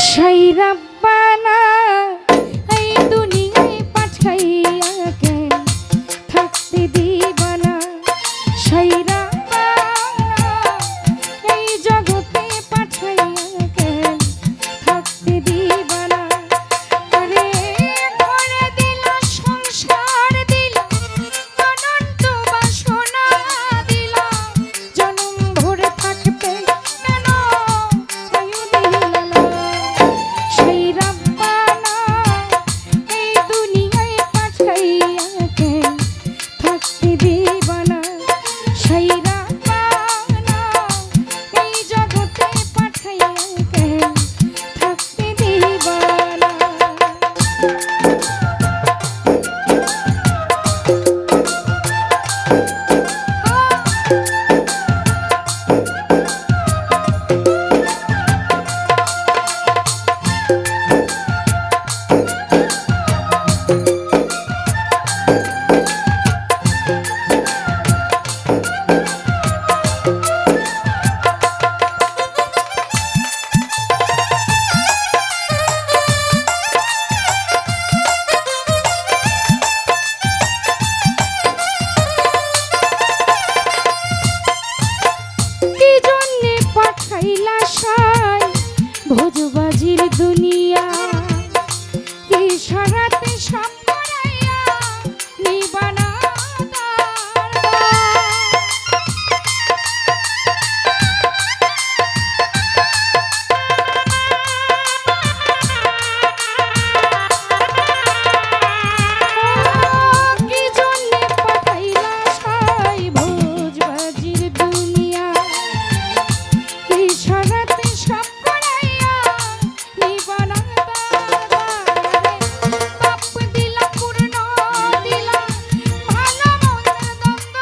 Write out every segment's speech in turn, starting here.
সেই রাব্বানা এই দুনিয়ায় পাঠাইয়া কেন থাকতে দিবানা সেই রাব্বানা এই জগতে পাঠাইয়া কেন থাকতে দিবানা আরে করে দিল সংসার দিল অনন্ত বাসনা দিল জনম ভরে থাকতে কেন আয়ু দিলা না সেই রাব্বানা এই দুনিয়ায় পাঠাইয়া কেন থাকতে দিবানা সেই রাব্বানা এই জগতে পাঠাইয়া কেন থাকতে দিবানা কি জন্যে পাঠাইলা সাই ভোজবাজির দুনিয়া ইশারাতে সব করাইয়া নিবানা কি জন্যে পাঠাইলা সাই ভোজবাজির দুনিয়া ইশারাতে সব করাইয়া নিবানা বাপ দিলা পূর্ণ দিলা ভালো মন্দের দ্বন্দ্ব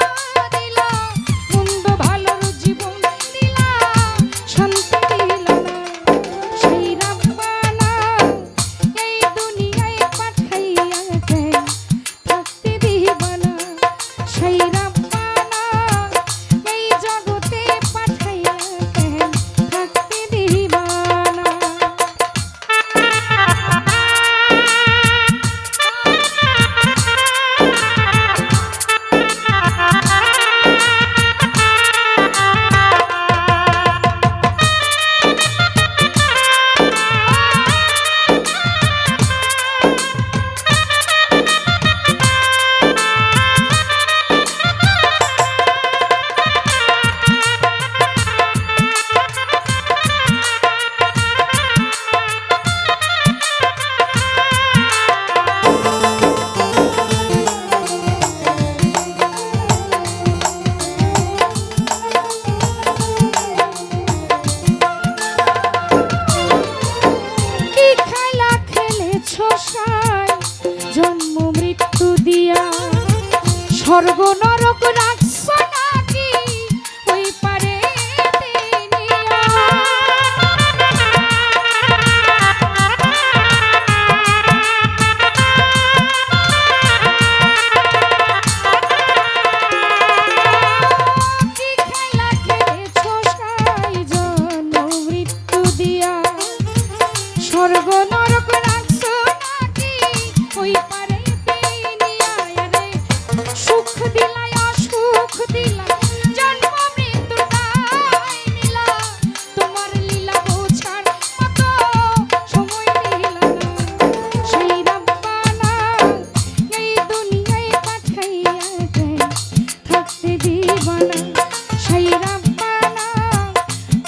দিলা মন্দ ভালোর জীবন দিলা শান্তি দিলা না সেই রাব্বানা এই দুনিয়ায় পাঠাইয়া কেন থাকতে দিবানা সেই রাব্বানা এই জগতে পাঠাইয়া কেন থাকতে দিবানা কি খেলা খেলেছো সাই জন্ম মৃত্যু দিয়া স্বর্গ নরক রাখছো নাকি ওই পারে কি খেলা খেলেছো সাই জন্ম মৃত্যু দিয়া স্বর্গ নরক রাখছো নাকি ওই পারে রে সুখ দিলাই অসুখ দিলা জন্ম মৃত্যু তাই নিলা তোমার লীলা বোঝার মতো সময় দিলা না সেই রাব্বানা এই দুনিয়ায় পাঠাইয়া কেন থাকতে দিবানা সেই রাব্বানা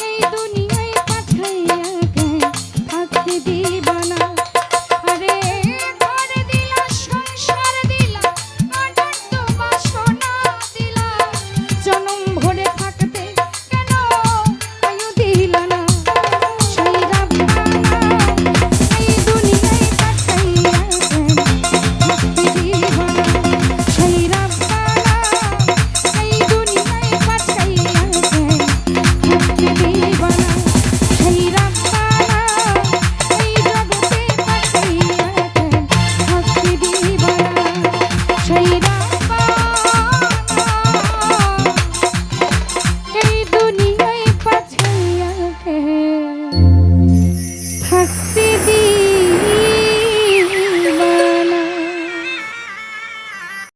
এই দুনিয়ায় পাঠাইয়া কেন থাকতে দিবানা শাস্তি